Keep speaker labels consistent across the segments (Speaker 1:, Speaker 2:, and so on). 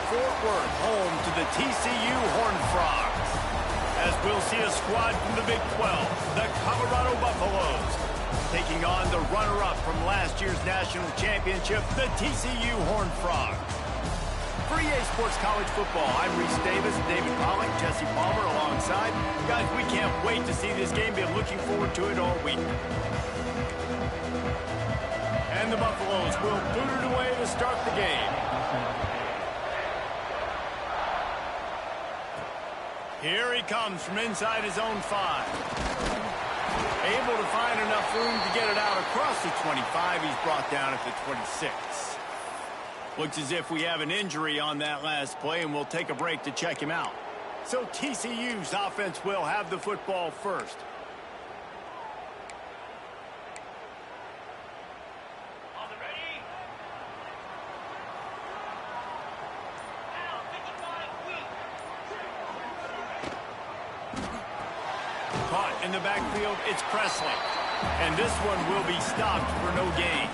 Speaker 1: Fort Worth, home to the TCU Horned Frogs. As we'll see a squad from the Big 12, the Colorado Buffaloes, taking on the runner-up from last year's national championship, the TCU Horned Frogs. For EA Sports College Football, I'm Reese Davis, David Pollack, Jesse Palmer alongside. Guys, we can't wait to see this game. Been looking forward to it all week. And the Buffaloes will boot it away to start the game. Here he comes from inside his own 5. Able to find enough room to get it out across the 25. He's brought down at the 26. Looks as if we have an injury on that last play, and we'll take a break to check him out. So TCU's offense will have the football first. Caught in the backfield, it's Presley. And this one will be stopped for no gain.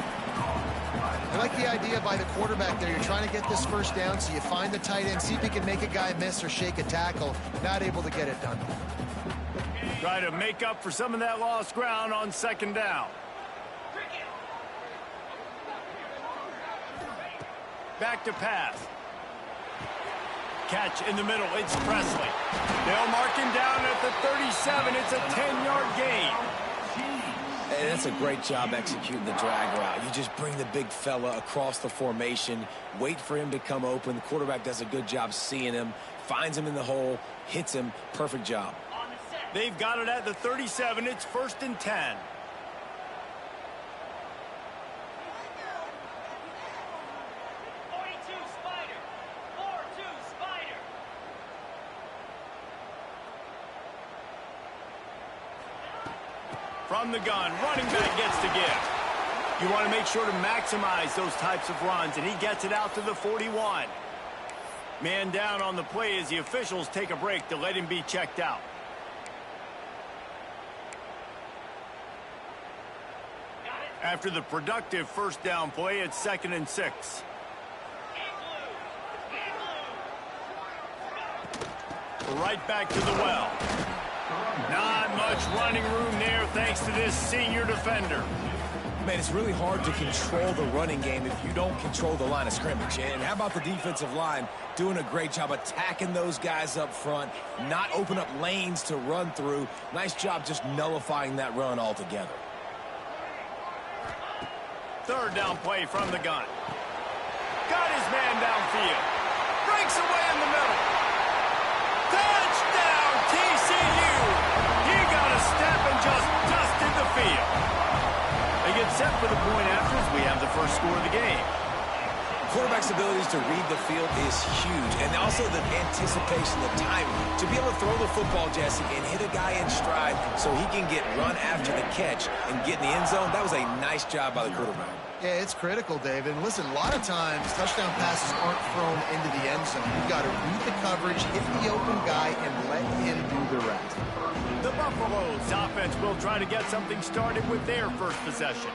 Speaker 2: I like the idea by the quarterback there. You're trying to get this first down, so you find the tight end, see if he can make a guy miss or shake a tackle. Not able to get it done.
Speaker 1: Try to make up for some of that lost ground on second down. Back to pass. Catch in the middle, it's Presley. They'll mark him down at the 37. It's a 10-yard gain.
Speaker 3: And that's a great job executing the drag route. You just bring the big fella across the formation, wait for him to come open. The quarterback does a good job seeing him, finds him in the hole, hits him. Perfect job.
Speaker 1: They've got it at the 37. It's 1st and 10. From the gun, running back gets to give. You want to make sure to maximize those types of runs, and he gets it out to the 41. Man down on the play as the officials take a break to let him be checked out. After the productive first down play, it's 2nd and 6. Right back to the well. Not much running room there thanks to this senior defender.
Speaker 3: Man, it's really hard to control the running game if you don't control the line of scrimmage. And how about the defensive line doing a great job attacking those guys up front, not open up lanes to run through. Nice job just nullifying that run altogether.
Speaker 1: 3rd down play from the gun. Got his man downfield. Breaks away in the middle. Touchdown, TCU! He got a step and just dusted the field. They get set for the point after as we have the first score of the game.
Speaker 3: Quarterback's abilities to read the field is huge, and also the anticipation, the timing. To be able to throw the football, Jesse, and hit a guy in stride so he can get run after the catch and get in the end zone, that was a nice job by the quarterback.
Speaker 2: Yeah, it's critical, David. And listen, a lot of times touchdown passes aren't thrown into the end zone. You've got to read the coverage, hit the open guy, and let him do the rest.
Speaker 1: The Buffaloes offense will try to get something started with their first possession.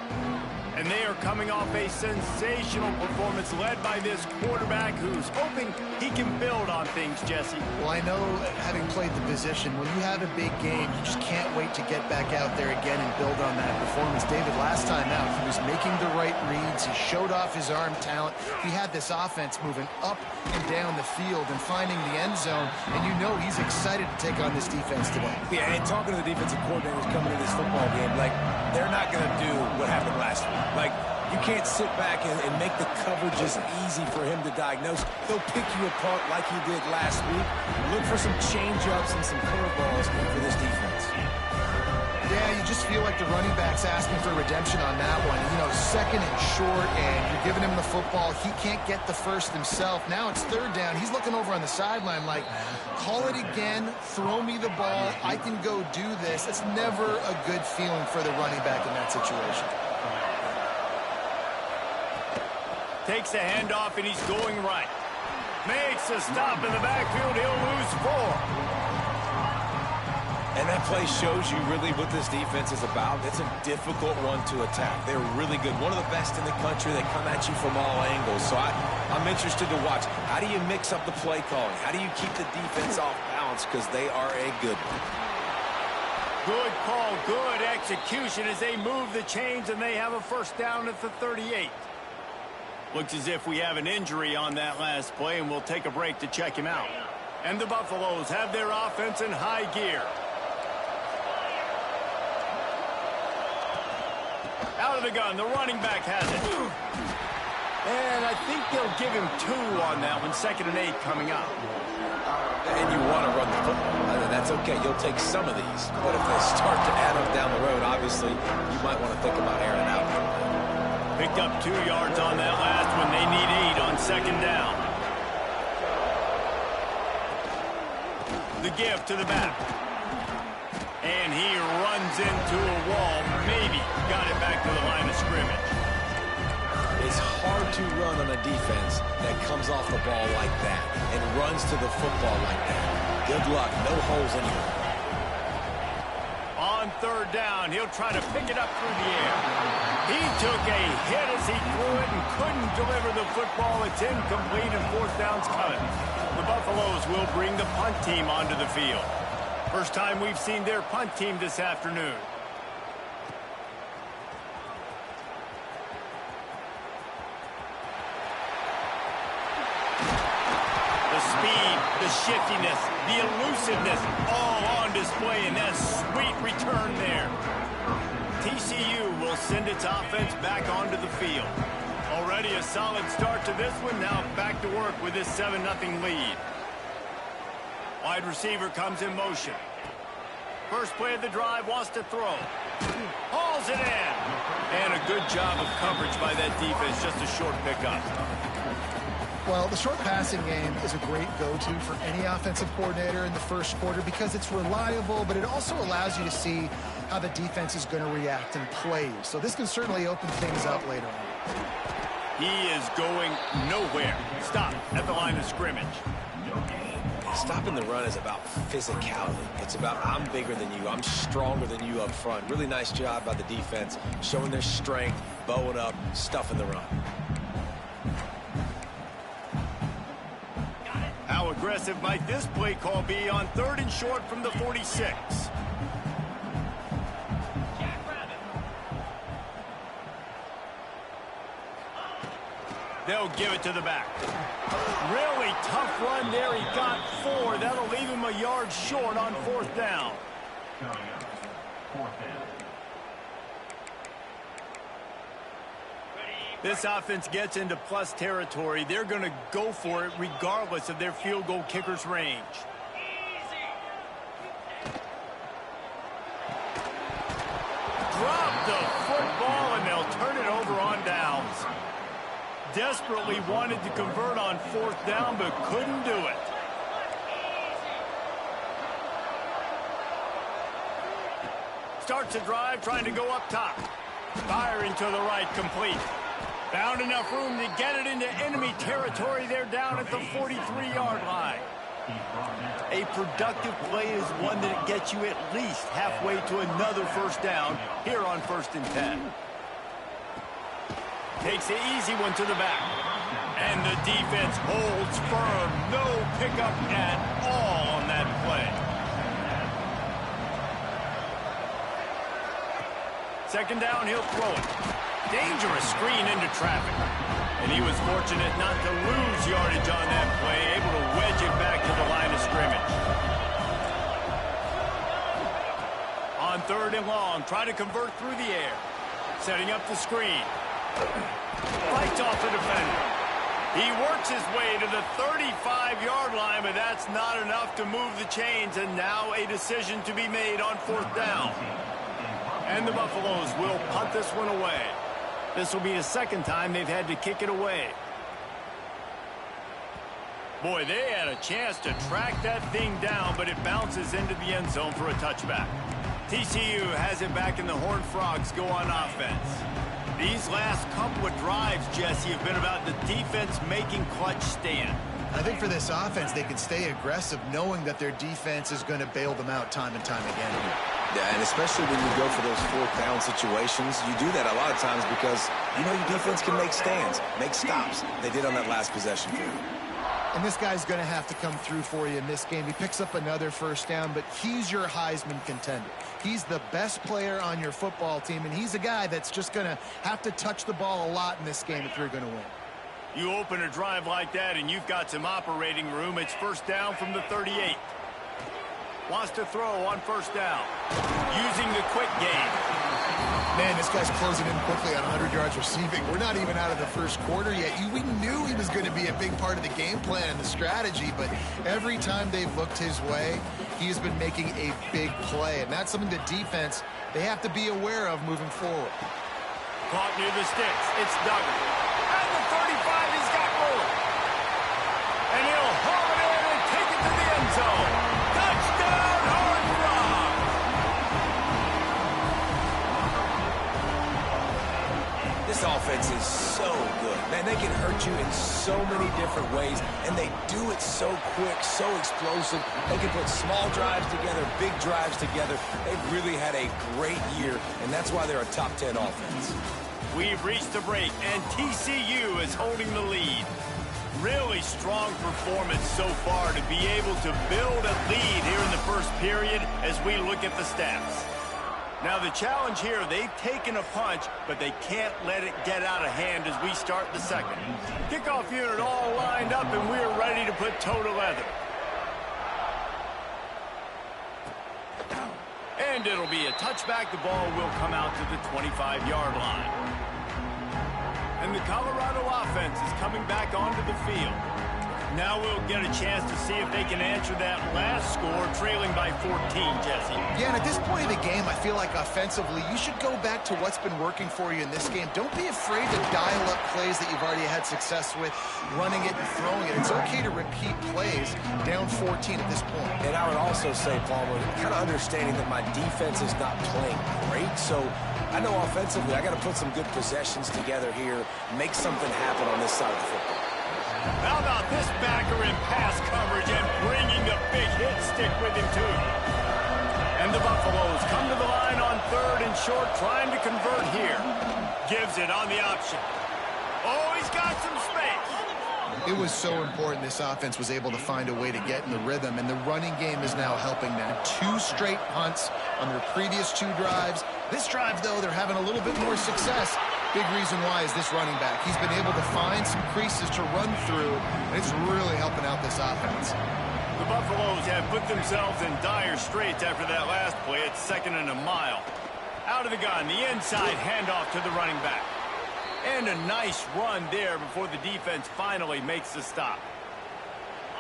Speaker 1: And they are coming off a sensational performance led by this quarterback who's hoping he can build on things, Jesse.
Speaker 2: Well, I know, having played the position, when you have a big game, you just can't wait to get back out there again and build on that performance. David, last time out, he was making the right reads. He showed off his arm talent. He had this offense moving up and down the field and finding the end zone, and you know he's excited to take on this defense today.
Speaker 3: Yeah, and talking to the defensive coordinators coming to this football game, like, they're not going to do what happened last week. Like, you can't sit back and make the coverages easy for him to diagnose. They'll pick you apart like he did last week. Look for some change-ups and some curveballs for this defense.
Speaker 2: Yeah, you just feel like the running back's asking for redemption on that one. You know, 2nd and short, and you're giving him the football. He can't get the first himself. Now it's 3rd down. He's looking over on the sideline like, call it again, throw me the ball, I can go do this. It's never a good feeling for the running back in that situation.
Speaker 1: Takes a handoff, and he's going right. Makes a stop in the backfield. He'll lose 4.
Speaker 3: And that play shows you really what this defense is about. It's a difficult one to attack. They're really good. One of the best in the country. They come at you from all angles. So I'm interested to watch. How do you mix up the play calling? How do you keep the defense off balance? Because they are a good one.
Speaker 1: Good call, good execution as they move the chains, and they have a first down at the 38. Looks as if we have an injury on that last play, and we'll take a break to check him out. And the Buffaloes have their offense in high gear. Out of the gun, the running back has it. And I think they'll give him 2 on that one, 2nd and 8 coming up.
Speaker 3: And you want to run the football. That's okay. You'll take some of these. But if they start to add up down the road, obviously, you might want to think about airing it out.
Speaker 1: Picked up 2 yards on that last one. They need 8 on 2nd down. The give to the back. And he runs into a wall. Maybe got it back to the line of scrimmage.
Speaker 3: It's hard to run on a defense that comes off the ball like that and runs to the football like that. Good luck. No holes anywhere.
Speaker 1: On 3rd down, he'll try to pick it up through the air. He took a hit as he threw it and couldn't deliver the football. It's incomplete and 4th down's coming. The Buffaloes will bring the punt team onto the field. First time we've seen their punt team this afternoon. The speed, the shiftiness, the elusiveness, all on display, and that sweet return there. TCU will send its offense back onto the field. Already a solid start to this one. Now back to work with this 7-0 lead. Wide receiver comes in motion. First play of the drive, wants to throw. Hauls it in. And a good job of coverage by that defense. Just a short pickup.
Speaker 2: Well, the short passing game is a great go-to for any offensive coordinator in the first quarter because it's reliable, but it also allows you to see how the defense is going to react and play. So this can certainly open things up later on.
Speaker 1: He is going nowhere. Stop at the line of scrimmage.
Speaker 3: Stopping the run is about physicality. It's about I'm bigger than you. I'm stronger than you up front. Really nice job by the defense, showing their strength, bowing up, stuffing the run.
Speaker 1: How aggressive might this play call be on 3rd and short from the 46? They'll give it to the back. Really tough run there. He got 4. That'll leave him a yard short on 4th down. This offense gets into plus territory. They're going to go for it regardless of their field goal kicker's range. Drop the football, and they'll turn it over on downs. Desperately wanted to convert on 4th down, but couldn't do it. Starts the drive, trying to go up top. Firing to the right, complete. Found enough room to get it into enemy territory. They're down at the 43-yard line. A productive play is one that gets you at least halfway to another first down here on 1st and 10. Takes the easy one to the back. And the defense holds firm. No pickup at all on that play. 2nd down, he'll throw it. Dangerous screen into traffic. And he was fortunate not to lose yardage on that play, able to wedge it back to the line of scrimmage. On 3rd and long, try to convert through the air. Setting up the screen. Fights off the defender. He works his way to the 35-yard line, but that's not enough to move the chains, and now a decision to be made on 4th down. And the Buffaloes will punt this one away. This will be the 2nd time they've had to kick it away. Boy, they had a chance to track that thing down, but it bounces into the end zone for a touchback. TCU has it back, and the Horned Frogs go on offense. These last couple of drives, Jesse, have been about the defense making clutch stand.
Speaker 2: I think for this offense, they can stay aggressive knowing that their defense is going to bail them out time and time again.
Speaker 3: Yeah, and especially when you go for those fourth down situations, you do that a lot of times because you know your defense can make stands, make stops. They did on that last possession for you.
Speaker 2: And this guy's going to have to come through for you in this game. He picks up another first down, but he's your Heisman contender. He's the best player on your football team, and he's a guy that's just going to have to touch the ball a lot in this game if you're going to win.
Speaker 1: You open a drive like that, and you've got some operating room. It's first down from the 38. Wants to throw on first down. Using the quick game.
Speaker 2: Man, this guy's closing in quickly on 100 yards receiving. We're not even out of the first quarter yet. We knew he was going to be a big part of the game plan and the strategy, but every time they've looked his way, he has been making a big play, and that's something the defense, they have to be aware of moving forward.
Speaker 1: Caught near the sticks. It's Duggar. And the 35 he's got rolling. And he'll haul it in and take it to the end zone. Touchdown, Horned Frogs!
Speaker 3: This offense is so good. Man, they can hurt you in so many different ways, and they do it so quick, so explosive. They can put small drives together, big drives together. They've really had a great year, and that's why they're a top 10 offense.
Speaker 1: We've reached the break, and TCU is holding the lead. Really strong performance so far to be able to build a lead here in the first period as we look at the stats. Now the challenge here, they've taken a punch, but they can't let it get out of hand as we start the second. Kickoff unit all lined up, and we're ready to put toe to leather. And it'll be a touchback. The ball will come out to the 25-yard line. And the Colorado offense is coming back onto the field. Now we'll get a chance to see if they can answer that last score, trailing by 14, Jesse.
Speaker 2: Yeah, and at this point of the game, I feel like offensively, you should go back to what's been working for you in this game. Don't be afraid to dial up plays that you've already had success with, running it and throwing it. It's okay to repeat plays down 14 at this point.
Speaker 3: And I would also say, Palmer, kind of understanding that my defense is not playing great, so I know offensively I got to put some good possessions together here, make something happen on this side of the football.
Speaker 1: How about this backer in pass coverage and bringing the big hit stick with him, too? And the Buffaloes come to the line on third and short, trying to convert here. Gives it on the option. Oh, he's got some space.
Speaker 2: It was so important this offense was able to find a way to get in the rhythm, and the running game is now helping them. 2 straight punts on their previous 2 drives. This drive, though, they're having a little bit more success. Big reason why is this running back. He's been able to find some creases to run through, and it's really helping out this offense.
Speaker 1: The Buffaloes have put themselves in dire straits after that last play. It's 2nd and a mile. Out of the gun, the inside handoff to the running back. And a nice run there before the defense finally makes the stop.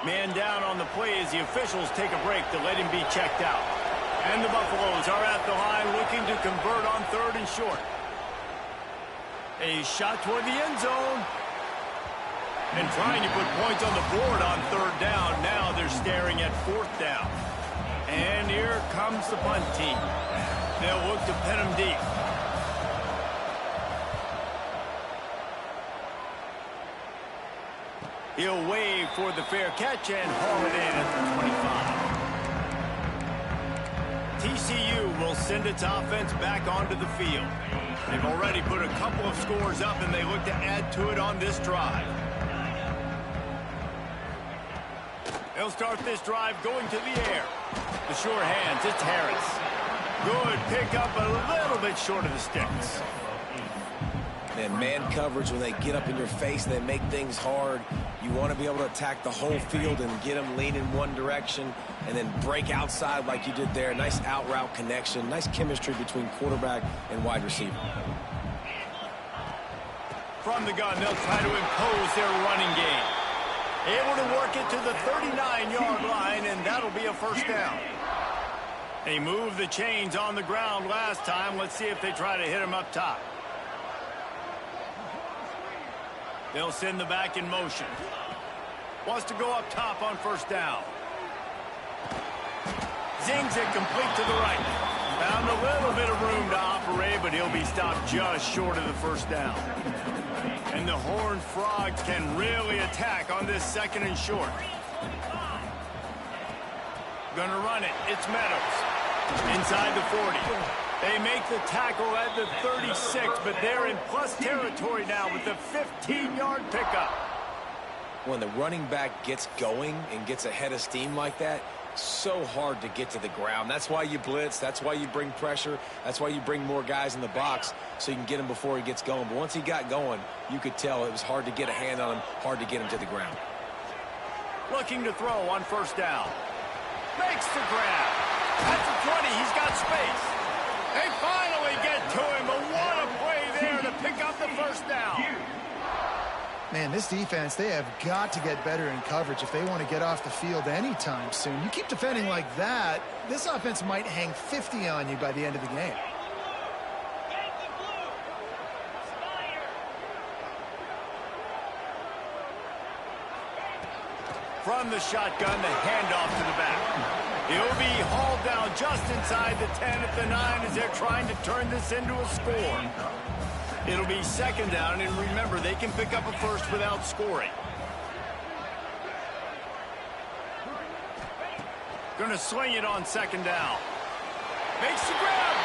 Speaker 1: Man down on the play as the officials take a break to let him be checked out. And the Buffaloes are at the line looking to convert on 3rd and short. A shot toward the end zone. And trying to put points on the board on 3rd down. Now they're staring at 4th down. And here comes the punt team. They'll look to pin them deep. He'll wave for the fair catch and haul it in at the 25. TCU will send its offense back onto the field. They've already put a couple of scores up, and they look to add to it on this drive. They'll start this drive going to the air. The sure hands, it's Harris. Good pick up, a little bit short of the sticks.
Speaker 3: And man coverage, when they get up in your face, they make things hard. You want to be able to attack the whole field and get them lean in one direction and then break outside like you did there. Nice out route connection, nice chemistry between quarterback and wide receiver.
Speaker 1: From the gun, they'll try to impose their running game. Able to work it to the 39-yard line, and that'll be a first down. They moved the chains on the ground last time. Let's see if they try to hit him up top. They'll send the back in motion. Wants to go up top on first down. Zings it complete to the right. Found a little bit of room to operate, but he'll be stopped just short of the first down. And the Horned Frogs can really attack on this 2nd and short. Gonna run it. It's Meadows. Inside the 40. They make the tackle at the 36, but they're in plus territory now with the 15-yard pickup.
Speaker 3: When the running back gets going and gets ahead of steam like that, so hard to get to the ground. That's why you blitz. That's why you bring pressure. That's why you bring more guys in the box so you can get him before he gets going. But once he got going, you could tell it was hard to get a hand on him, hard to get him to the ground.
Speaker 1: Looking to throw on 1st down. Makes the grab. At the 20, he's got space. They finally get to him, but what a play there to pick up the 1st down.
Speaker 2: Man, this defense, they have got to get better in coverage if they want to get off the field anytime soon. You keep defending like that, this offense might hang 50 on you by the end of the game.
Speaker 1: From the shotgun, the handoff to the back. He'll be hauled down just inside the 10 at the 9 as they're trying to turn this into a score. It'll be 2nd down, and remember, they can pick up a 1st without scoring. Gonna swing it on 2nd down. Makes the grab,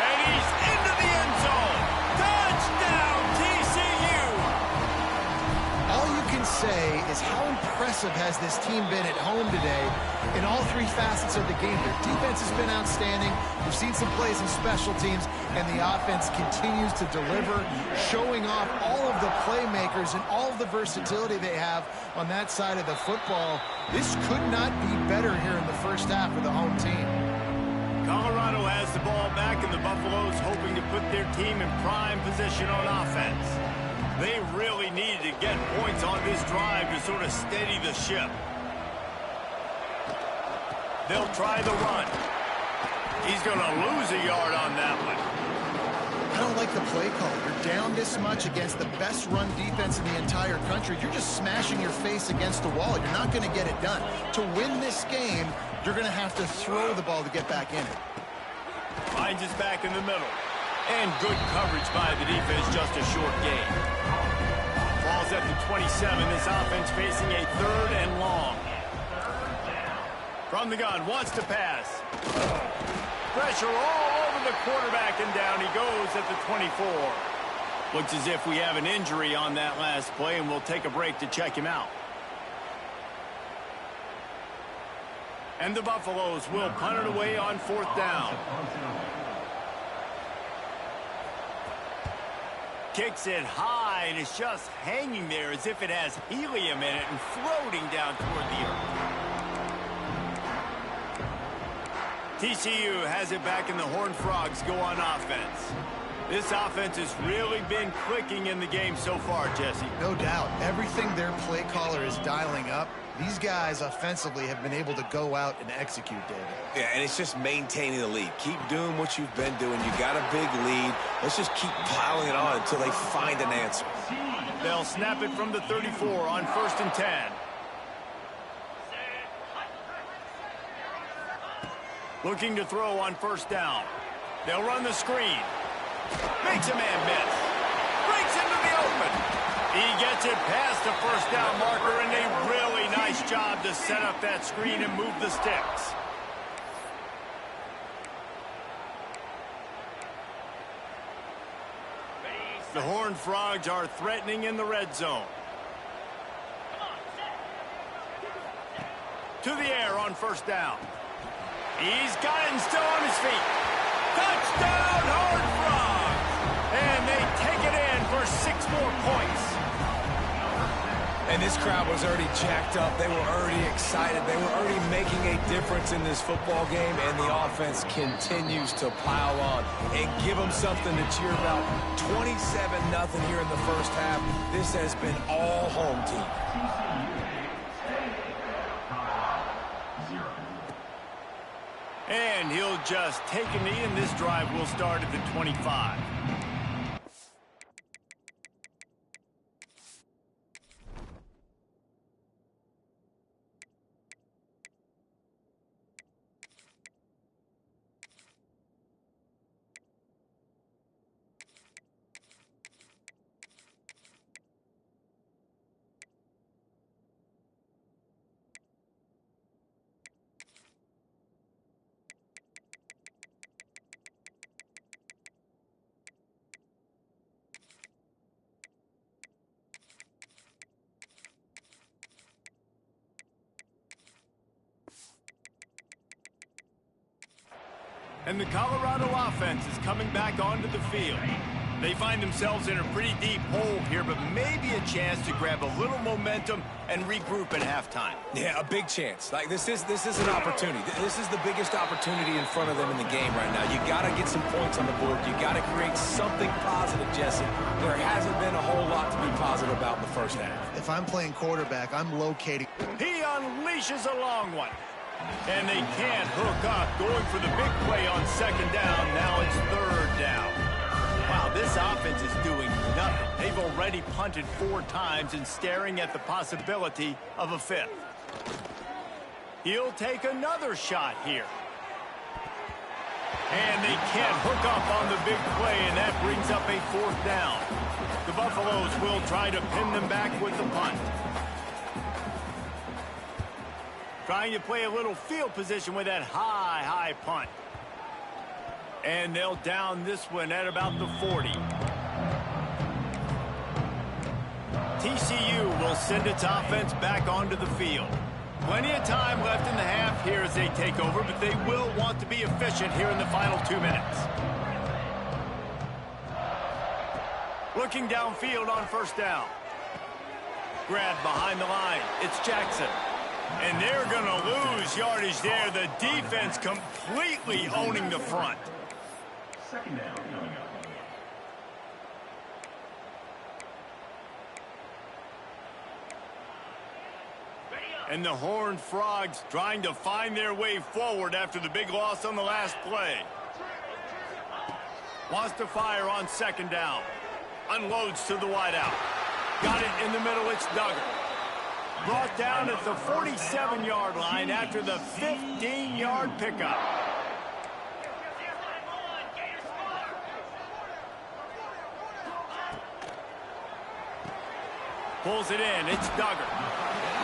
Speaker 1: and he's into the end zone. Touchdown, TCU!
Speaker 2: All you can say is how impressive has this team been at home today in all 3 facets of the game. Their defense has been outstanding. We've seen some plays in special teams, and the offense continues to deliver, showing off all of the playmakers and all of the versatility they have on that side of the football. This could not be better here in the 1st half for the home team.
Speaker 1: Colorado has the ball back, and the Buffaloes hoping to put their team in prime position on offense. They really needed to get points on this drive to sort of steady the ship. They'll try the run. He's going to lose a yard on that one.
Speaker 2: I don't like the play call. You're down this much against the best run defense in the entire country. You're just smashing your face against the wall. You're not going to get it done. To win this game, you're going to have to throw the ball to get back in it.
Speaker 1: Finds his back in the middle. And good coverage by the defense, just a short gain. Falls at the 27. This offense facing a 3rd and long. From the gun, wants to pass. Pressure all over the quarterback, and down he goes at the 24. Looks as if we have an injury on that last play, and we'll take a break to check him out. And the Buffaloes will punt it away on 4th down. Kicks it high, and it's just hanging there as if it has helium in it and floating down toward the earth. TCU has it back, and the Horned Frogs go on offense. This offense has really been clicking in the game so far, Jesse.
Speaker 2: No doubt. Everything their play caller is dialing up, these guys offensively have been able to go out and execute, David.
Speaker 3: Yeah, and it's just maintaining the lead. Keep doing what you've been doing. You got a big lead. Let's just keep piling it on until they find an answer.
Speaker 1: They'll snap it from the 34 on 1st and 10. Looking to throw on 1st down. They'll run the screen. Makes a man miss. Breaks into the open. He gets it past the 1st down marker, and a really nice job to set up that screen and move the sticks. The Horned Frogs are threatening in the red zone. To the air on 1st down. He's got it and still on his feet. Touchdown, Horned Frogs! And they take it in for 6 more points.
Speaker 3: And this crowd was already jacked up. They were already excited. They were already making a difference in this football game, and the offense continues to pile on and give them something to cheer about. 27-0 here in the 1st half. This has been all home team.
Speaker 1: And he'll just take a knee, and this drive will start at the 25. And the Colorado offense is coming back onto the field. They find themselves in a pretty deep hole here, but maybe a chance to grab a little momentum and regroup at halftime.
Speaker 3: Yeah, a big chance. Like this is an opportunity. This is the biggest opportunity in front of them in the game right now. You got to get some points on the board. You got to create something positive, Jesse. There hasn't been a whole lot to be positive about in the first half.
Speaker 2: If I'm playing quarterback, I'm locating.
Speaker 1: He unleashes a long one. And they can't hook up, going for the big play on second down. Now it's third down. Wow, this offense is doing nothing. They've already punted 4 times and staring at the possibility of a 5th. He'll take another shot here. And they can't hook up on the big play, and that brings up a 4th down. The Buffaloes will try to pin them back with the punt. Trying to play a little field position with that high punt. And they'll down this one at about the 40. TCU will send its offense back onto the field. Plenty of time left in the half here as they take over, but they will want to be efficient here in the final 2 minutes. Looking downfield on first down. Grabbed behind the line. It's Jackson. And they're going to lose yardage there. The defense completely owning the front.
Speaker 4: Second down coming up.
Speaker 1: And the Horned Frogs trying to find their way forward after the big loss on the last play. Wants to fire on second down. Unloads to the wideout. Got it in the middle. It's Duggar. Brought down at the 47-yard line after the 15-yard pickup. Pulls it in. It's Duggar.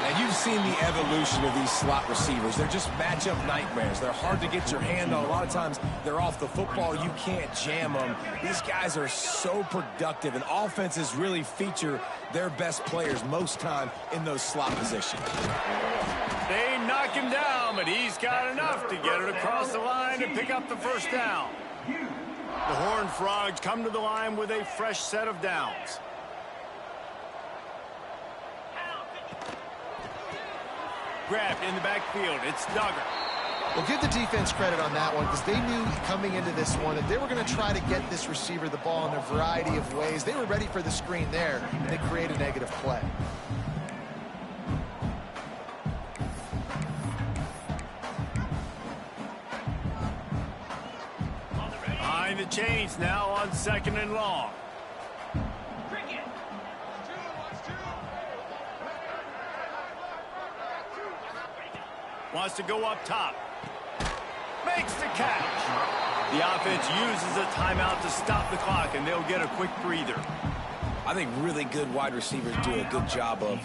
Speaker 3: And you've seen the evolution of these slot receivers. They're just matchup nightmares. They're hard to get your hand on. A lot of times they're off the football. You can't jam them. These guys are so productive, and offenses really feature their best players most time in those slot positions.
Speaker 1: They knock him down, but he's got enough to get it across the line and pick up the first down. The Horned Frogs come to the line with a fresh set of downs. Grabbed in the backfield. It's Duggar.
Speaker 2: Well, give the defense credit on that one because they knew coming into this one that they were going to try to get this receiver the ball in a variety of ways. They were ready for the screen there, and they create a negative play.
Speaker 1: Behind the chains now on second and long. Wants to go up top. Makes the catch. The offense uses a timeout to stop the clock, and they'll get a quick breather.
Speaker 3: I think really good wide receivers do a good job of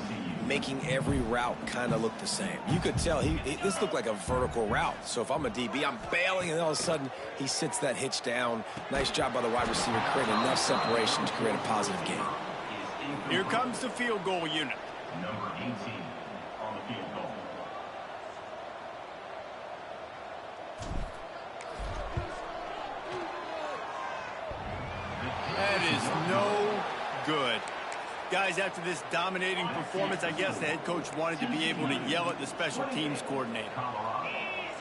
Speaker 3: making every route kind of look the same. You could tell this looked like a vertical route. So if I'm a DB, I'm bailing, and all of a sudden he sits that hitch down. Nice job by the wide receiver, creating enough separation to create a positive gain.
Speaker 1: Here comes the field goal unit.
Speaker 4: Number 18 on the field goal.
Speaker 1: That is no good. Guys, after this dominating performance, I guess the head coach wanted to be able to yell at the special teams coordinator.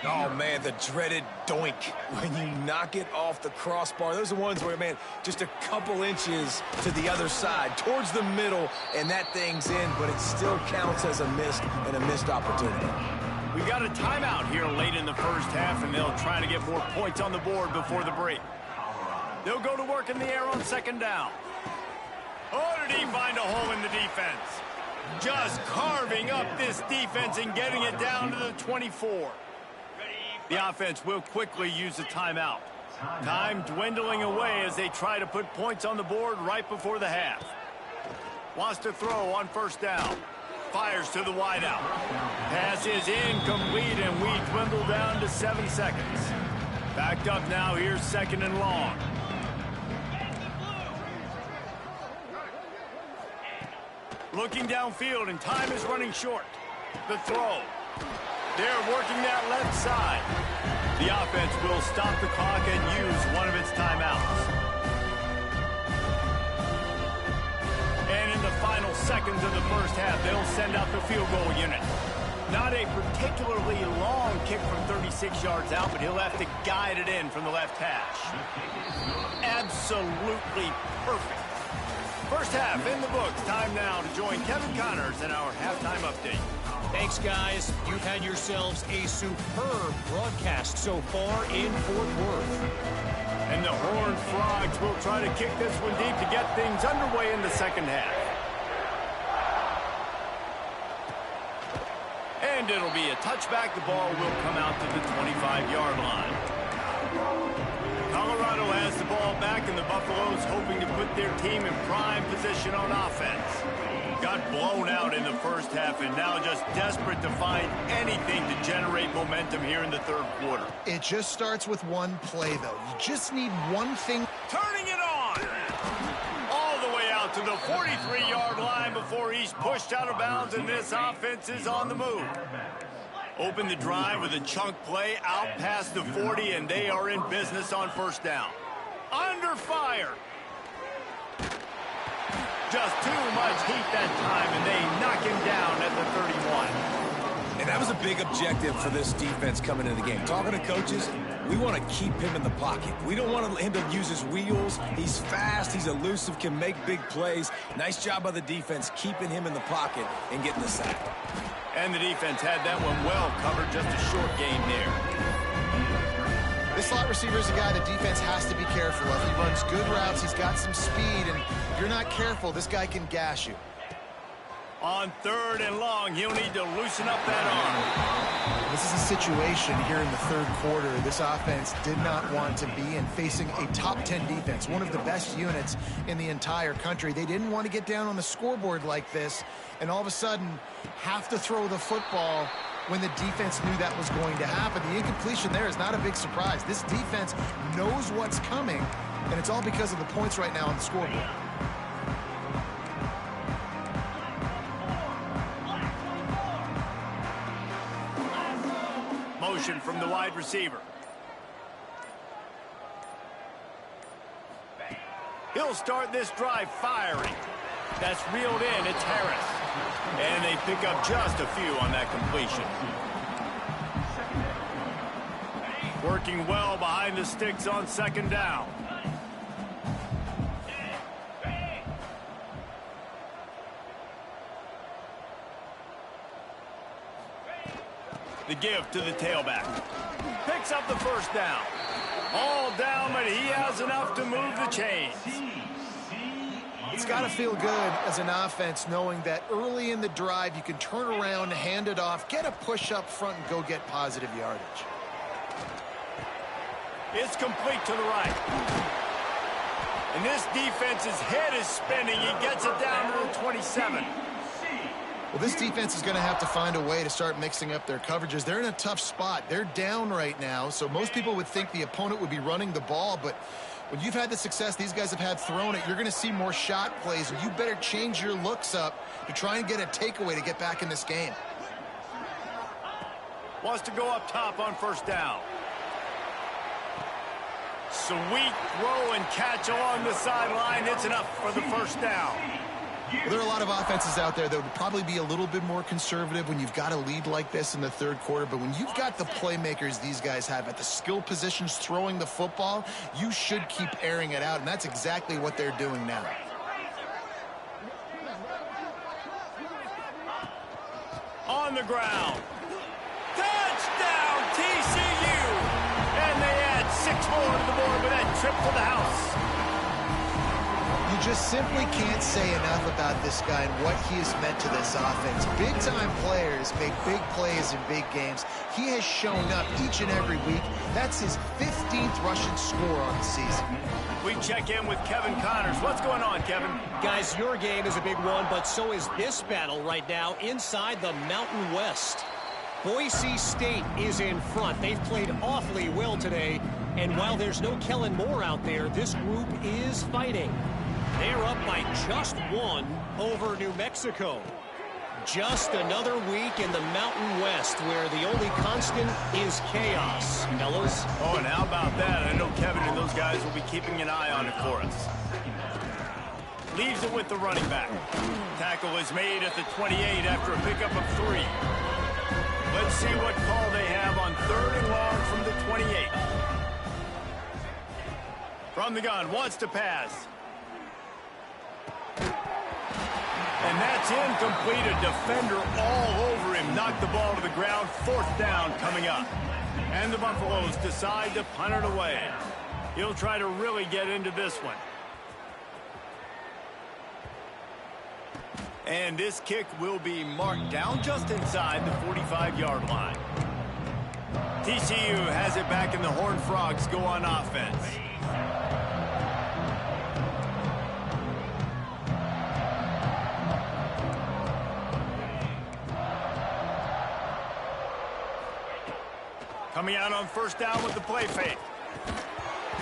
Speaker 3: Oh, man, the dreaded doink when you knock it off the crossbar. Those are ones where, man, just a couple inches to the other side, towards the middle, and that thing's in, but it still counts as a missed and a missed opportunity.
Speaker 1: We got a timeout here late in the first half, and they'll try to get more points on the board before the break. They'll go to work in the air on second down. Oh, did he find a hole in the defense? Just carving up this defense and getting it down to the 24. The offense will quickly use a timeout. Time dwindling away as they try to put points on the board right before the half. Wants to throw on first down. Fires to the wideout. Pass is incomplete, and we dwindle down to 7 seconds. Backed up now, here's second and long. Looking downfield, and time is running short. The throw. They're working that left side. The offense will stop the clock and use one of its timeouts. And in the final seconds of the first half, they'll send out the field goal unit. Not a particularly long kick from 36 yards out, but he'll have to guide it in from the left hash. Absolutely perfect. First half in the books. Time now to join Kevin Connors in our halftime update.
Speaker 5: Thanks, guys. You've had yourselves a superb broadcast so far in Fort Worth.
Speaker 1: And the Horned Frogs will try to kick this one deep to get things underway in the second half. And it'll be a touchback. The ball will come out to the 25-yard line. Colorado has the ball back, and the Buffaloes hoping to put their team in prime position on offense. Got blown out in the first half and now just desperate to find anything to generate momentum here in the third quarter.
Speaker 2: It just starts with one play, though. You just need one thing.
Speaker 1: Turning it on! All the way out to the 43-yard line before he's pushed out of bounds, and this offense is on the move. Open the drive with a chunk play out past the 40, and they are in business on first down. Under fire. Just too much heat that time, and they knock him down at the 31.
Speaker 3: And that was a big objective for this defense coming into the game. Talking to coaches, we want to keep him in the pocket. We don't want him to use his wheels. He's fast, he's elusive, can make big plays. Nice job by the defense keeping him in the pocket and getting the sack.
Speaker 1: And the defense had that one well covered, just a short gain there.
Speaker 2: This slot receiver is a guy the defense has to be careful of. He runs good routes, he's got some speed, and if you're not careful, this guy can gash you.
Speaker 1: On third and long, he'll need to loosen up that arm.
Speaker 2: This is a situation here in the third quarter this offense did not want to be in, facing a top 10 defense, one of the best units in the entire country. They didn't want to get down on the scoreboard like this, and all of a sudden have to throw the football when the defense knew that was going to happen. The incompletion there is not a big surprise. This defense knows what's coming, and it's all because of the points right now on the scoreboard.
Speaker 1: Motion from the wide receiver. He'll start this drive firing. That's reeled in. It's Harris. And they pick up just a few on that completion. Working well behind the sticks on second down. The give to the tailback. Picks up the first down. All down, but he has enough to move the chains.
Speaker 2: It's got to feel good as an offense knowing that early in the drive you can turn around, hand it off, get a push up front, and go get positive yardage.
Speaker 1: It's complete to the right. And this defense's head is spinning. He gets it down to the 27.
Speaker 2: Well, this defense is going to have to find a way to start mixing up their coverages. They're in a tough spot. They're down right now, so most people would think the opponent would be running the ball, but when you've had the success these guys have had throwing it, you're going to see more shot plays, and you better change your looks up to try and get a takeaway to get back in this game.
Speaker 1: Wants to go up top on first down. Sweet throw and catch along the sideline. It's enough for the first down.
Speaker 2: Well, there are a lot of offenses out there that would probably be a little bit more conservative when you've got a lead like this in the third quarter. But when you've got the playmakers these guys have at the skill positions throwing the football, you should keep airing it out. And that's exactly what they're doing now.
Speaker 1: On the ground. Touchdown, TCU! And they add 6 more to the board with that trip to the house.
Speaker 2: You just simply can't say enough about this guy and what he has meant to this offense. Big-time players make big plays in big games. He has shown up each and every week. That's his 15th rushing score on the season.
Speaker 1: We check in with Kevin Connors. What's going on, Kevin?
Speaker 5: Guys, your game is a big one, but so is this battle right now inside the Mountain West. Boise State is in front. They've played awfully well today, and while there's no Kellen Moore out there, this group is fighting. They're up by just 1 over New Mexico. Just another week in the Mountain West where the only constant is chaos, fellas.
Speaker 1: Oh, and how about that? I know Kevin and those guys will be keeping an eye on it for us. Leaves it with the running back. Tackle is made at the 28 after a pickup of 3. Let's see what call they have on 3rd and long from the 28. From the gun, wants to pass. And that's incomplete. A defender all over him. Knocked the ball to the ground. 4th down coming up. And the Buffaloes decide to punt it away. He'll try to really get into this one. And this kick will be marked down just inside the 45-yard line. TCU has it back, and the Horned Frogs go on offense. Coming out on 1st down with the play fake.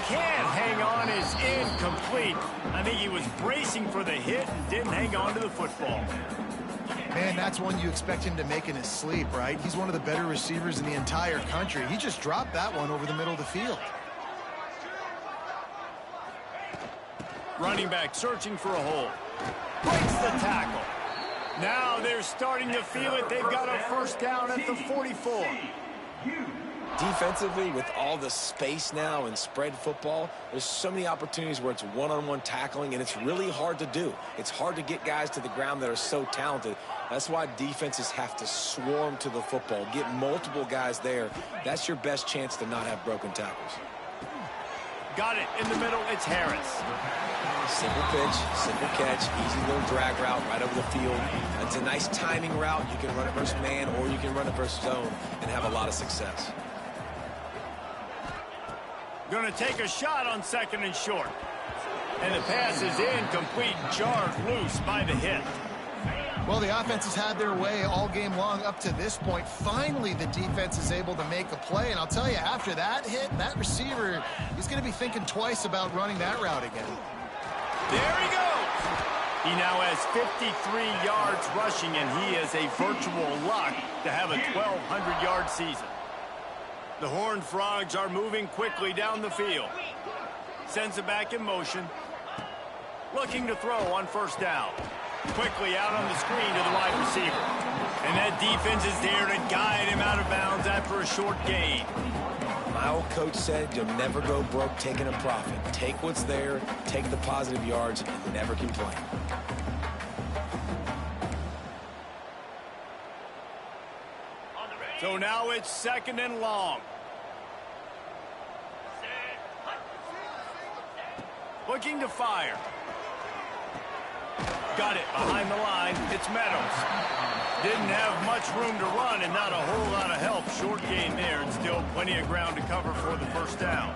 Speaker 1: Can't hang on, is incomplete. I think he was bracing for the hit and didn't hang on to the football.
Speaker 2: Man, that's one you expect him to make in his sleep, right? He's one of the better receivers in the entire country. He just dropped that one over the middle of the field.
Speaker 1: Running back searching for a hole. Breaks the tackle. Now they're starting to feel it. They've got a 1st down at the 44.
Speaker 3: Defensively, with all the space now and spread football, there's so many opportunities where it's one-on-one tackling, and it's really hard to do. It's hard to get guys to the ground that are so talented. That's why defenses have to swarm to the football, get multiple guys there. That's your best chance to not have broken tackles.
Speaker 1: Got it in the middle. It's Harris.
Speaker 3: Simple pitch, simple catch, easy little drag route right over the field. It's a nice timing route. You can run it versus man, or you can run it versus zone and have a lot of success.
Speaker 1: Going to take a shot on 2nd and short. And the pass is incomplete, jarred loose by the hit.
Speaker 2: Well, the offense has had their way all game long up to this point. Finally, the defense is able to make a play. And I'll tell you, after that hit, that receiver, he's going to be thinking twice about running that route again.
Speaker 1: There he goes. He now has 53 yards rushing, and he is a virtual lock to have a 1,200-yard season. The Horned Frogs are moving quickly down the field. Sends it back in motion. Looking to throw on 1st down. Quickly out on the screen to the wide receiver. And that defense is there to guide him out of bounds after a short gain.
Speaker 3: My old coach said you'll never go broke taking a profit. Take what's there, take the positive yards, and never complain.
Speaker 1: So now it's 2nd and long. Looking to fire. Got it behind the line. It's Meadows. Didn't have much room to run and not a whole lot of help. Short gain there and still plenty of ground to cover for the 1st down.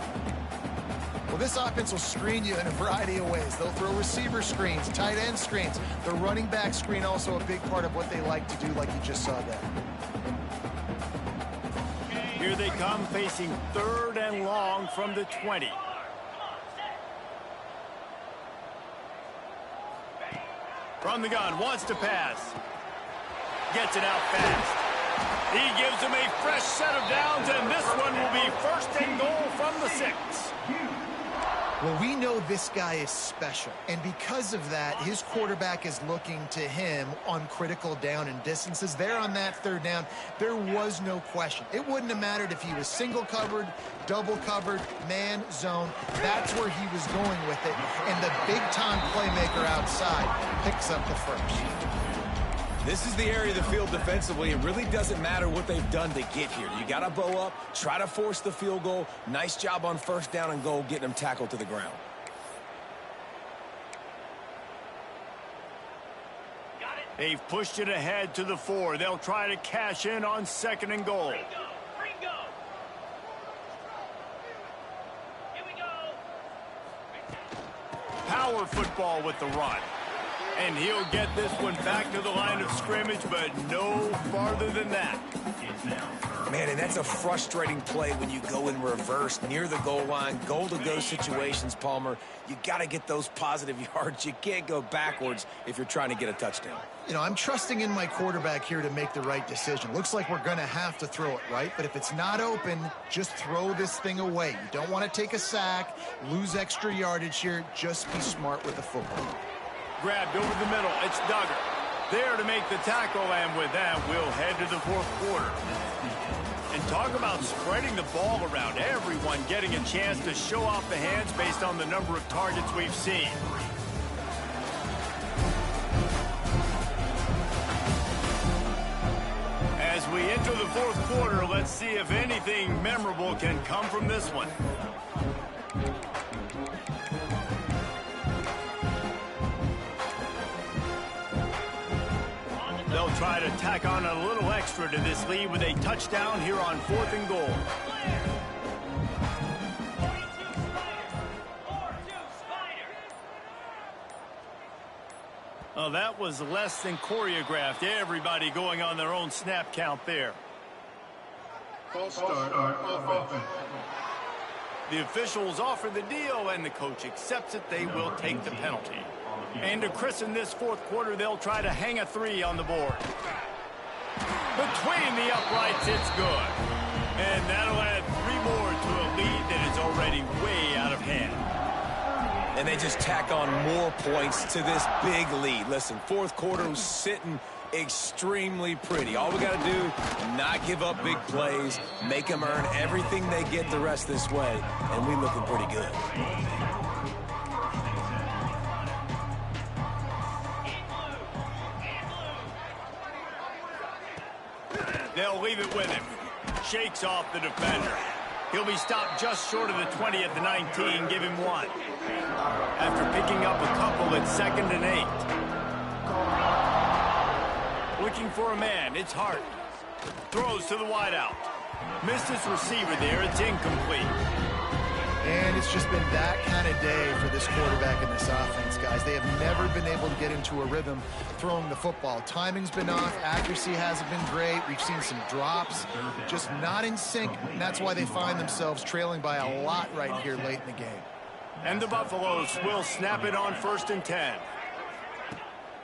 Speaker 2: Well, this offense will screen you in a variety of ways. They'll throw receiver screens, tight end screens. The running back screen also a big part of what they like to do, like you just saw there.
Speaker 1: Here they come, facing 3rd and long from the 20. From the gun, wants to pass. Gets it out fast. He gives them a fresh set of downs, and this one will be 1st and goal from the 6.
Speaker 2: Well, we know this guy is special, and because of that, his quarterback is looking to him on critical down and distances. There on that 3rd down, there was no question. It wouldn't have mattered if he was single covered, double covered, man, zone. That's where he was going with it, and the big-time playmaker outside picks up the 1st.
Speaker 3: This is the area of the field defensively. It really doesn't matter what they've done to get here. You got to bow up, try to force the field goal. Nice job on 1st down and goal, getting them tackled to the ground.
Speaker 1: They've pushed it ahead to the 4. They'll try to cash in on 2nd and goal. Power football with the run. And he'll get this one back to the line of scrimmage, but no farther than that.
Speaker 3: Man, Man, and that's a frustrating play when you go in reverse near the goal line. Goal-to-go situations, Palmer. You got to get those positive yards. You can't go backwards if you're trying to get a touchdown.
Speaker 2: You know, I'm trusting in my quarterback here to make the right decision. Looks like we're going to have to throw it, right? But if it's not open, just throw this thing away. You don't want to take a sack, lose extra yardage here. Just be smart with the football.
Speaker 1: Grabbed over the middle. It's Duggar. There to make the tackle, and with that, we'll head to the fourth quarter. And talk about spreading the ball around. Everyone getting a chance to show off the hands based on the number of targets we've seen. As we enter the fourth quarter, let's see if anything memorable can come from this one. They'll try to tack on a little extra to this lead with a touchdown here on 4th and goal. Oh, that was less than choreographed. Everybody going on their own snap count there.
Speaker 4: False start of offense.
Speaker 1: The officials offer the deal, and the coach accepts it. They will take the penalty. And to christen this fourth quarter, they'll try to hang a 3 on the board. Between the uprights, it's good. And that'll add 3 more to a lead that is already way out of hand.
Speaker 3: And they just tack on more points to this big lead. Listen, fourth quarter was sitting extremely pretty. All we got to do, not give up big plays, make them earn everything they get the rest this way, and we looking pretty good.
Speaker 1: They'll leave it with him. Shakes off the defender. He'll be stopped just short of the 20 at the 19. Give him 1. After picking up a couple at 2nd and 8. Looking for a man. It's Hart. Throws to the wideout. Missed his receiver there. It's incomplete.
Speaker 2: And it's just been that kind of day for this quarterback and this offense, guys. They have never been able to get into a rhythm throwing the football. Timing's been off. Accuracy hasn't been great. We've seen some drops. Just not in sync. And that's why they find themselves trailing by a lot right here late in the game.
Speaker 1: And the Buffaloes will snap it on 1st and 10.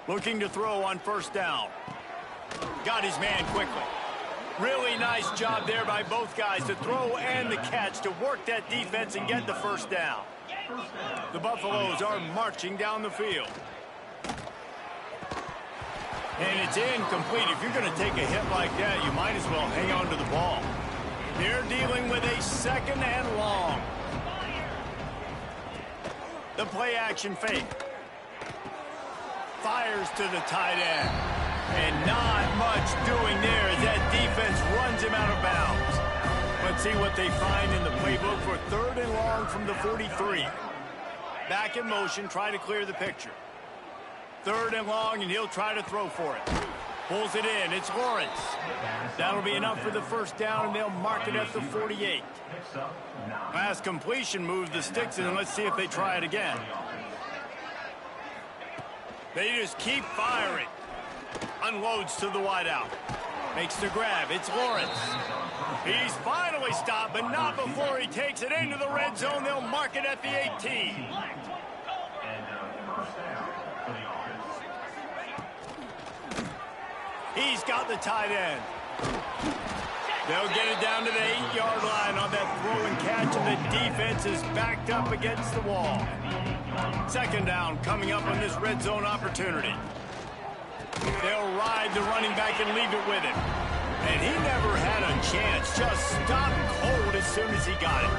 Speaker 1: Looking to throw on 1st down. Got his man quickly. Really nice job there by both guys to throw and the catch to work that defense and get the 1st down. The Buffaloes are marching down the field. And it's incomplete. If you're going to take a hit like that, you might as well hang on to the ball. They're dealing with a 2nd and long. The play action fake. Fires to the tight end. And not much doing there as that defense runs him out of bounds. Let's see what they find in the playbook for 3rd and long from the 43. Back in motion, try to clear the picture. 3rd and long, and he'll try to throw for it. Pulls it in. It's Lawrence. That'll be enough for the 1st down, and they'll mark it at the 48. Pass completion moves the sticks, and let's see if they try it again. They just keep firing. Unloads to the wideout. Makes the grab. It's Lawrence. He's finally stopped, but not before he takes it into the red zone. They'll mark it at the 18. He's got the tight end. They'll get it down to the 8-yard line on that throw and catch, and the defense is backed up against the wall. 2nd down coming up on this red zone opportunity. They'll ride the running back and leave it with him. And he never had a chance. Just stopped cold as soon as he got it.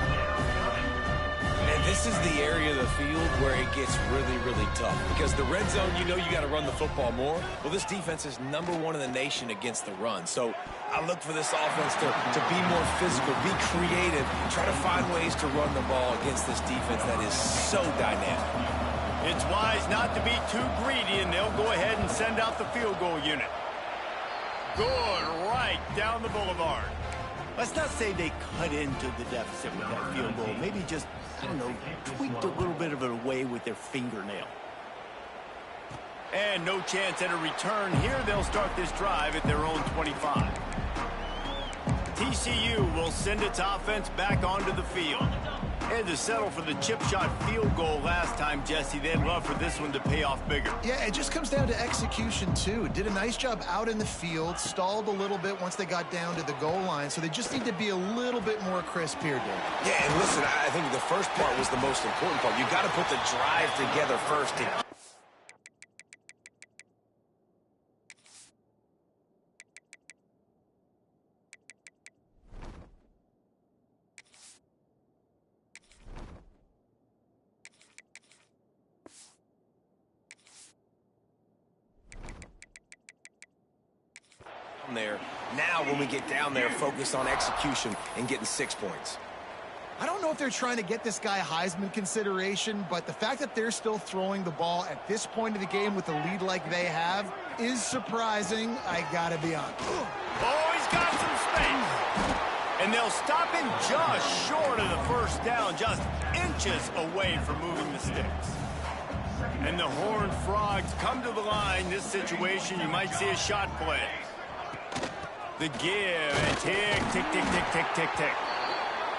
Speaker 3: And this is the area of the field where it gets really, really tough. Because the red zone, you know you got to run the football more. Well, this defense is #1 in the nation against the run. So I look for this offense to be more physical, be creative, try to find ways to run the ball against this defense that is so dynamic.
Speaker 1: It's wise not to be too greedy, and they'll go ahead and send out the field goal unit. Good, right down the boulevard. Let's not say they cut into the deficit with that field goal. Maybe just, I don't know, tweaked a little bit of it away with their fingernail. And no chance at a return here. They'll start this drive at their own 25. TCU will send its offense back onto the field. Had to settle for the chip shot field goal last time, Jesse. They'd love for this one to pay off bigger.
Speaker 2: Yeah, it just comes down to execution, too. Did a nice job out in the field, stalled a little bit once they got down to the goal line, so they just need to be a little bit more crisp here, Dave.
Speaker 3: Yeah, and listen, I think the first part was the most important part. You got to put the drive together first. There. Now when we get down there, focus on execution and getting 6 points.
Speaker 2: I don't know if they're trying to get this guy Heisman consideration, but the fact that they're still throwing the ball at this point of the game with a lead like they have is surprising. I gotta be honest.
Speaker 1: Oh, he's got some space. And they'll stop him just short of the first down, just inches away from moving the sticks. And the Horned Frogs come to the line. This situation, you might see a shot play. The give, and tick, tick, tick, tick, tick, tick, tick.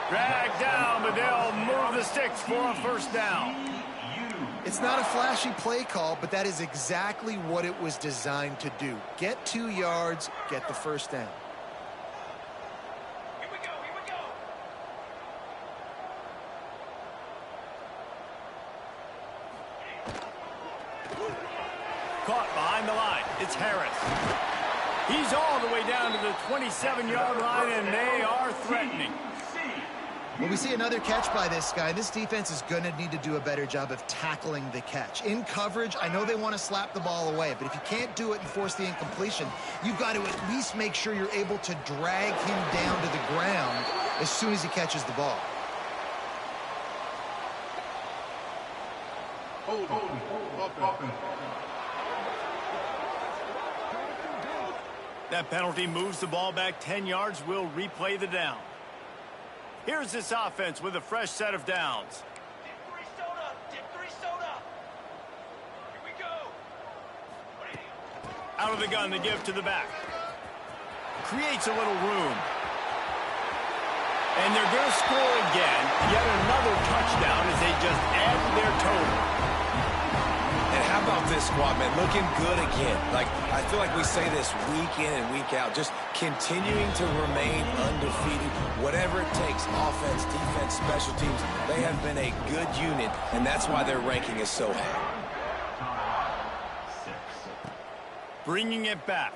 Speaker 1: Drag down, but they'll move the sticks for a first down.
Speaker 2: It's not a flashy play call, but that is exactly what it was designed to do. Get 2 yards, get the first down.
Speaker 1: Here we go, here we go. Caught behind the line. It's Harris. He's all the way down to the 27-yard line, and they are threatening.
Speaker 2: Well, we see another catch by this guy. This defense is going to need to do a better job of tackling the catch. In coverage, I know they want to slap the ball away, but if you can't do it and force the incompletion, you've got to at least make sure you're able to drag him down to the ground as soon as he catches the ball.
Speaker 4: Hold.
Speaker 1: That penalty moves the ball back 10 yards. We'll replay the down. Here's this offense with a fresh set of downs.
Speaker 6: Dip three soda. Here we go.
Speaker 1: Out of the gun to give to the back. Creates a little room. And they're going to score again. Yet another touchdown as they just add to their total.
Speaker 3: And how about this squad, man? Looking good again. Like, I feel like we say this week in and week out. Just continuing to remain undefeated. Whatever it takes, offense, defense, special teams, they have been a good unit, and that's why their ranking is so high.
Speaker 1: Bringing it back.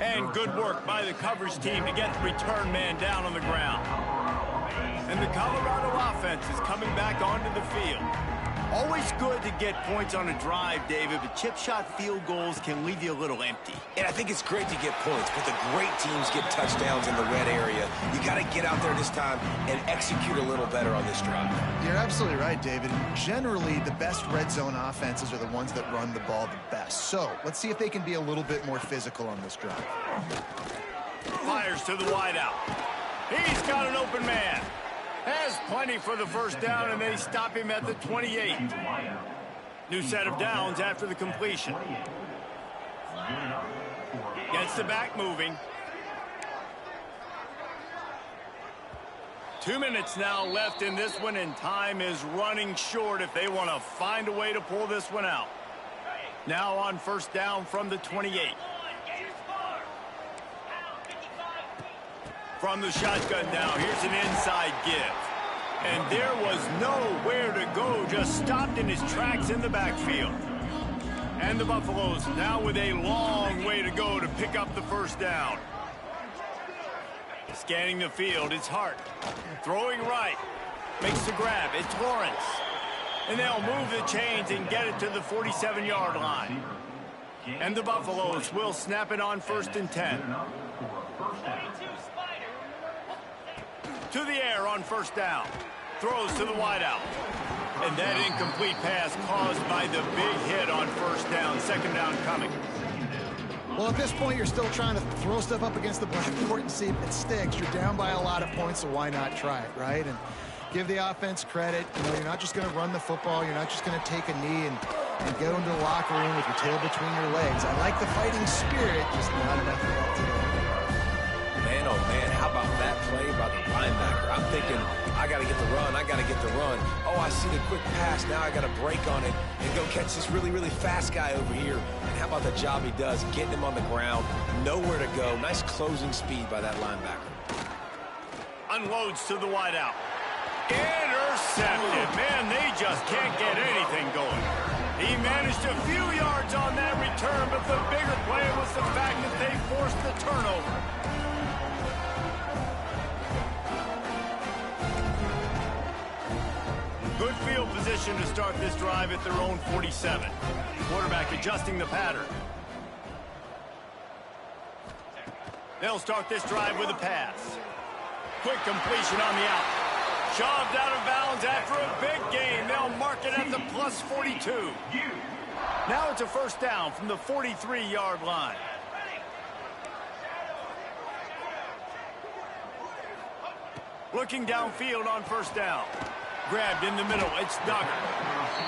Speaker 1: And good work by the coverage team to get the return man down on the ground. And the Colorado offense is coming back onto the field. Always good to get points on a drive, David, but chip shot field goals can leave you a little empty.
Speaker 3: And I think it's great to get points, but the great teams get touchdowns in the red area. You got to get out there this time and execute a little better on this drive.
Speaker 2: You're absolutely right, David. Generally, the best red zone offenses are the ones that run the ball the best. So let's see if they can be a little bit more physical on this drive.
Speaker 1: Fires to the wideout. He's got an open man. Has plenty for the first down, and they stop him at the 28. New set of downs after the completion. Gets the back moving. 2 minutes now left in this one, and time is running short if they want to find a way to pull this one out. Now on first down from the 28. From the shotgun now, here's an inside give. And there was nowhere to go, just stopped in his tracks in the backfield. And the Buffaloes now with a long way to go to pick up the first down. Scanning the field, it's Hart. Throwing right. Makes the grab, it's Lawrence. And they'll move the chains and get it to the 47-yard line. And the Buffaloes will snap it on first and 10. To the air on first down. Throws to the wideout. And that incomplete pass caused by the big hit on first down. Second down coming.
Speaker 2: Well, at this point, you're still trying to throw stuff up against the backboard and see if it sticks. You're down by a lot of points, so why not try it, right? And give the offense credit. You know, you're not just going to run the football. You're not just going to take a knee and go into the locker room with your tail between your legs. I like the fighting spirit, just not enough of that today.
Speaker 3: play by the linebacker. I'm thinking, I got to get the run. I got to get the run. Oh, I see the quick pass. Now I got to break on it and go catch this really, really fast guy over here. And how about the job he does, getting him on the ground, nowhere to go. Nice closing speed by that linebacker.
Speaker 1: Unloads to the wideout. Intercepted. Man, they just can't get anything going. He managed a few yards on that return, but the bigger play was the fact that they forced the turnover. Good field position to start this drive at their own 47. Quarterback adjusting the pattern. They'll start this drive with a pass. Quick completion on the out. Shoved out of bounds after a big gain. They'll mark it at the plus 42. Now it's a first down from the 43-yard line. Looking downfield on first down. Grabbed in the middle. It's Duggar.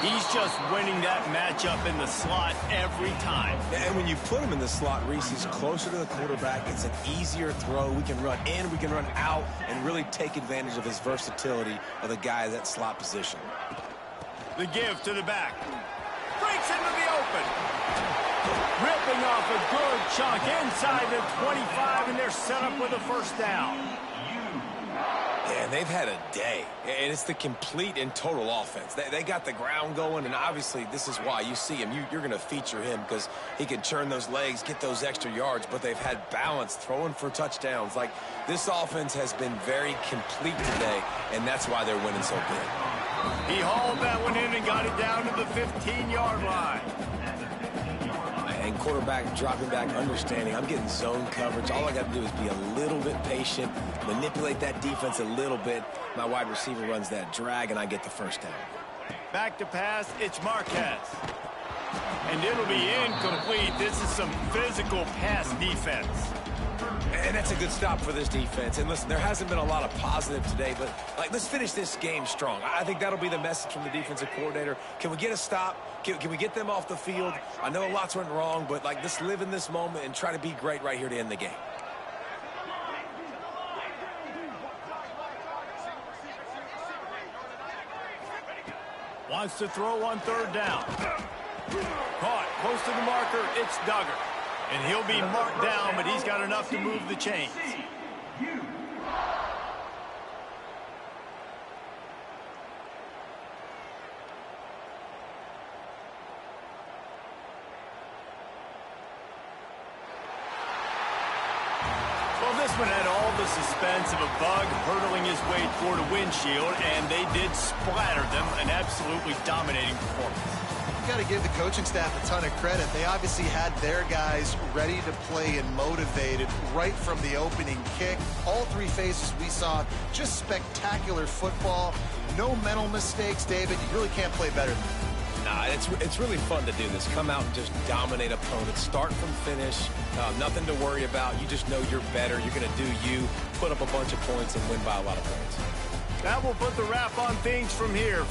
Speaker 1: He's just winning that matchup in the slot every time.
Speaker 3: And when you put him in the slot, Reese, he's closer to the quarterback. It's an easier throw. We can run in, we can run out, and really take advantage of his versatility of the guy at that slot position.
Speaker 1: The give to the back. Breaks into the open. Ripping off a good chunk inside the 25, and they're set up with a first down.
Speaker 3: Yeah, and they've had a day, and it's the complete and total offense. They got the ground going, and obviously this is why you see him. You're going to feature him because he can churn those legs, get those extra yards, but they've had balance, throwing for touchdowns. Like, this offense has been very complete today, and that's why they're winning so big.
Speaker 1: He hauled that one in and got it down to the 15-yard line.
Speaker 3: And quarterback dropping back, understanding I'm getting zone coverage. All I got to do is be a little bit patient, manipulate that defense a little bit. My wide receiver runs that drag, and I get the first down.
Speaker 1: Back to pass, it's Marquez. And it'll be incomplete. This is some physical pass defense.
Speaker 3: And that's a good stop for this defense. And listen, there hasn't been a lot of positive today, but let's finish this game strong. I think that'll be the message from the defensive coordinator. Can we get a stop? Can we get them off the field? I know a lot's went wrong, but let's live in this moment and try to be great right here to end the game.
Speaker 1: Wants to throw on third down. Caught close to the marker, it's Duggar. And he'll be marked down, but he's got enough to move the chains. Well, this one had all the suspense of a bug hurtling his way toward a windshield, and they did splatter them, an absolutely dominating performance.
Speaker 2: You got to give the coaching staff a ton of credit. They obviously had their guys ready to play and motivated right from the opening kick. All three phases we saw, just spectacular football. No mental mistakes, David. You really can't play better than that.
Speaker 3: Nah, it's really fun to do this. Come out and just dominate opponents. Start from finish. Nothing to worry about. You just know you're better. You're going to do you, put up a bunch of points, and win by a lot of points.
Speaker 1: That will put the wrap on things from here.